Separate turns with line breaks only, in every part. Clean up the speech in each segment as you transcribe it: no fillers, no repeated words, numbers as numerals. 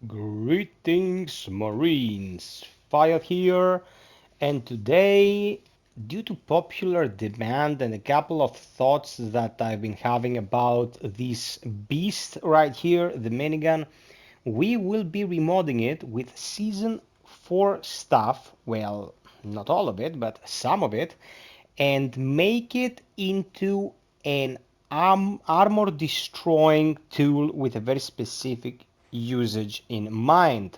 Greetings, Marines. FiOth here, and today, due to popular demand and a couple of thoughts that I've been having about this beast right here, the minigun, we will be remodding it with Season 4 stuff, well, not all of it, but some of it, and make it into an armor destroying tool with a very specific usage in mind.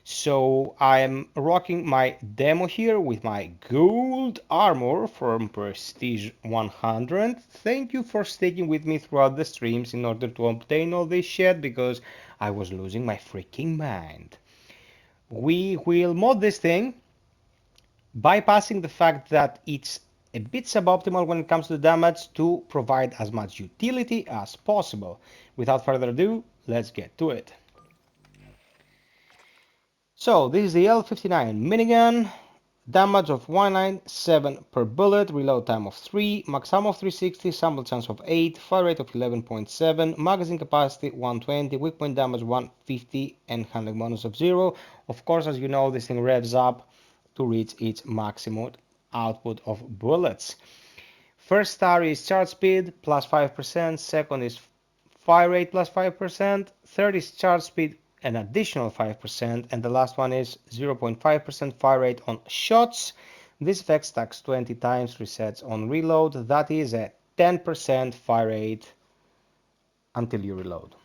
So I'm rocking my demo here with my gold armor from Prestige 100. Thank you for sticking with me throughout the streams in order to obtain all this shit because I was losing my freaking mind. We will mod this thing bypassing the fact that it's a bit suboptimal when it comes to damage to provide as much utility as possible. Without further ado, let's get to it. So this is the L59 Minigun, damage of 197 per bullet, reload time of 3, max ammo of 360, sample chance of 8, fire rate of 11.7, magazine capacity 120, weak point damage 150, and handling bonus of 0. Of course, as you know, this thing revs up to reach its maximum output of bullets. First star is charge speed plus 5%, second is fire rate plus 5%, third is charge speed an additional 5%, and the last one is 0.5% fire rate on shots. This effect stacks 20 times, resets on reload. That is a 10% fire rate until you reload.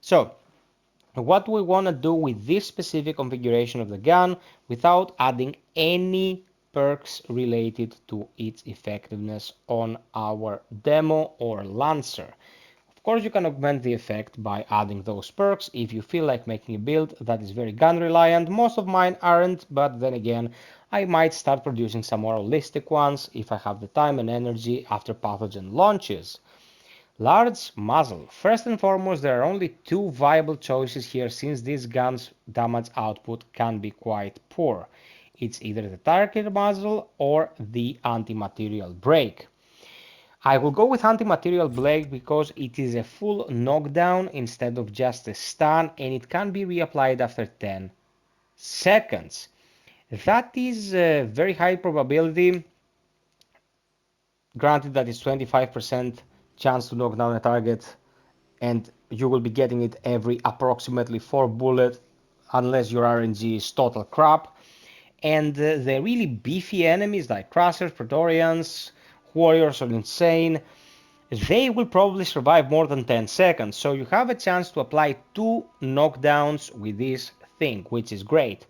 So what we want to do with this specific configuration of the gun without adding any perks related to its effectiveness on our demo or lancer. Of course, you can augment the effect by adding those perks if you feel like making a build that is very gun reliant. Most of mine aren't, but then again, I might start producing some more holistic ones if I have the time and energy after pathogen launches. Large muzzle. First and foremost, there are only two viable choices here since this gun's damage output can be quite poor. It's either the target muzzle or the anti-material break. I will go with anti-material break because it is a full knockdown instead of just a stun, and it can be reapplied after 10 seconds. That is a very high probability, granted that it's 25% chance to knock down a target, and you will be getting it every approximately 4 bullets unless your RNG is total crap. And the really beefy enemies like Crushers, Praetorians, Warriors or Insane, they will probably survive more than 10 seconds, so you have a chance to apply 2 knockdowns with this thing, which is great.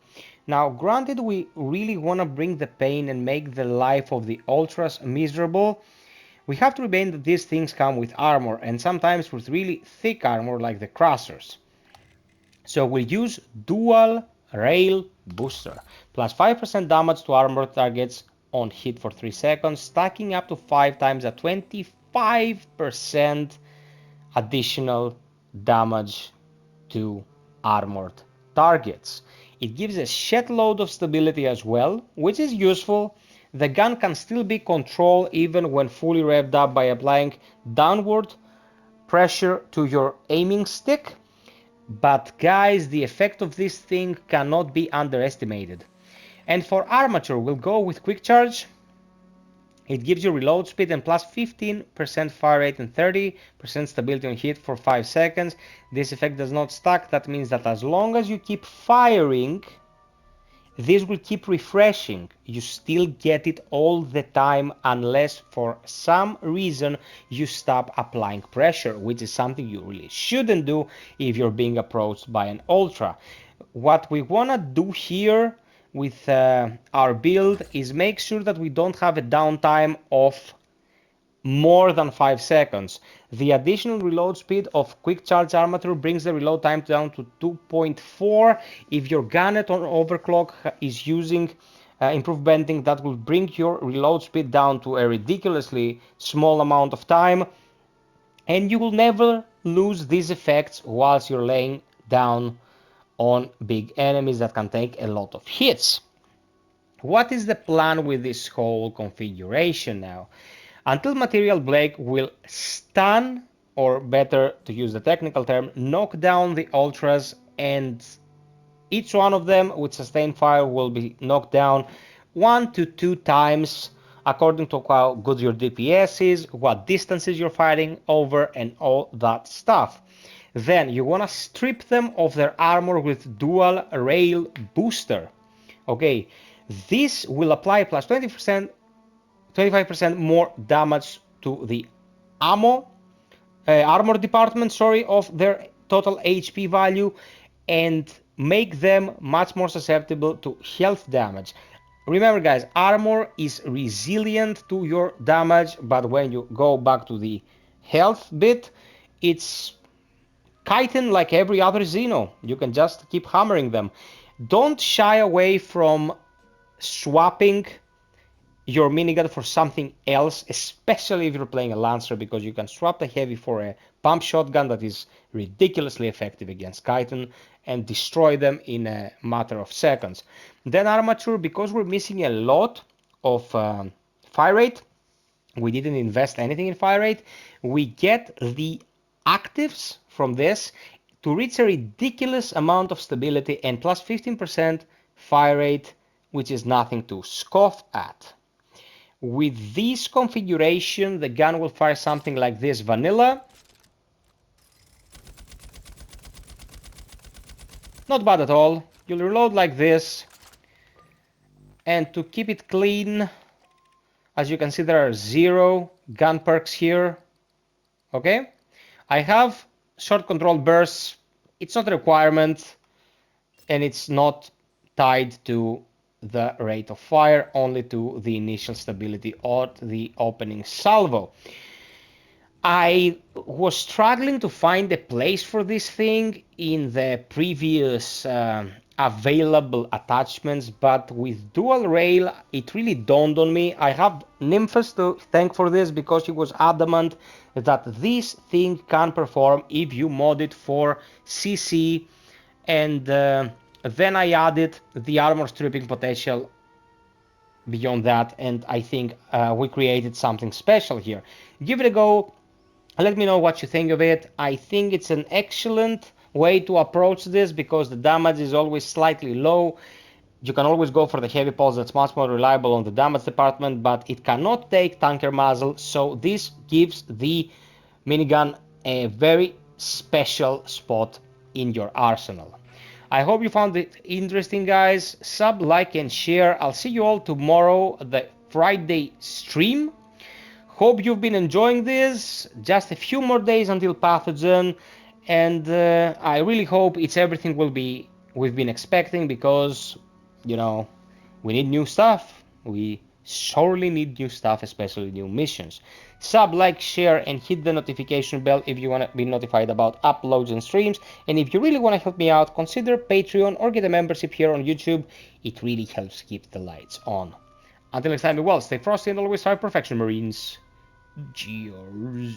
Now, granted, we really want to bring the pain and make the life of the Ultras miserable, we have to remember that these things come with armor, and sometimes with really thick armor like the Crushers. So we'll use Dual Rail Booster, plus 5% damage to armor targets on hit for 3 seconds, stacking up to 5 times at 25% additional damage to armored targets. It gives a shitload of stability as well, which is useful. The gun can still be controlled even when fully revved up by applying downward pressure to your aiming stick. But guys, the effect of this thing cannot be underestimated. And for armature, we'll go with quick charge. It gives you reload speed and plus 15% fire rate and 30% stability on hit for 5 seconds. This effect does not stack. That means that as long as you keep firing, this will keep refreshing. You still get it all the time unless for some reason you stop applying pressure, which is something you really shouldn't do if you're being approached by an Ultra. What we want to do here with our build is make sure that we don't have a downtime of more than 5 seconds. The additional reload speed of quick charge armature brings the reload time down to 2.4. If your gunnet on overclock is using improved bending, that will bring your reload speed down to a ridiculously small amount of time, and you will never lose these effects whilst you're laying down on big enemies that can take a lot of hits. What is the plan with this whole configuration now? Until Material Break will stun, or better to use the technical term, knock down the Ultras and Each one of them with sustained fire will be knocked down 1 to 2 times according to how good your DPS is, what distances you're fighting over, and all that stuff. Then you want to strip them of their armor with dual rail booster. Okay, this will apply plus 20%, 25% more damage to the armor department, of their total HP value, and make them much more susceptible to health damage. Remember guys, armor is resilient to your damage, but when you go back to the health bit, it's chitin like every other Xeno. You can just keep hammering them. Don't shy away from swapping your minigun for something else, especially if you're playing a Lancer, because you can swap the heavy for a pump shotgun that is ridiculously effective against chitin and destroy them in a matter of seconds. Then armature, because we're missing a lot of fire rate, we didn't invest anything in fire rate, we get the actives from this to reach a ridiculous amount of stability and plus 15% fire rate, which is nothing to scoff at. With this configuration, the gun will fire something like this vanilla. Not bad at all. You'll reload like this. And to keep it clean, as you can see, there are 0 gun perks here. Okay? I have short control bursts. It's not a requirement, and it's not tied to the rate of fire, only to the initial stability or the opening salvo. I was struggling to find a place for this thing in the previous available attachments, but with dual rail it really dawned on me. I have Nymphus to thank for this, because he was adamant that this thing can perform if you mod it for CC, and then I added the armor stripping potential beyond that, and I think we created something special here. Give it a go. Let me know what you think of it. I think it's an excellent way to approach this, because the damage is always slightly low. You can always go for the heavy pulse that's much more reliable on the damage department, but it cannot take tanker muzzle, so this gives the minigun a very special spot in your arsenal. I hope you found it interesting, guys. Sub, like, and share. I'll see you all tomorrow, the Friday stream. Hope you've been enjoying this. Just a few more days until Pathogen, and I really hope it's everything we've been expecting, because, you know, we need new stuff. We sorely need new stuff, especially new missions. Sub, like, share, and hit the notification bell if you want to be notified about uploads and streams. And if you really want to help me out, consider Patreon or get a membership here on YouTube. It really helps keep the lights on. Until next time, be well, stay frosty, and always strive perfection, Marines. Cheers.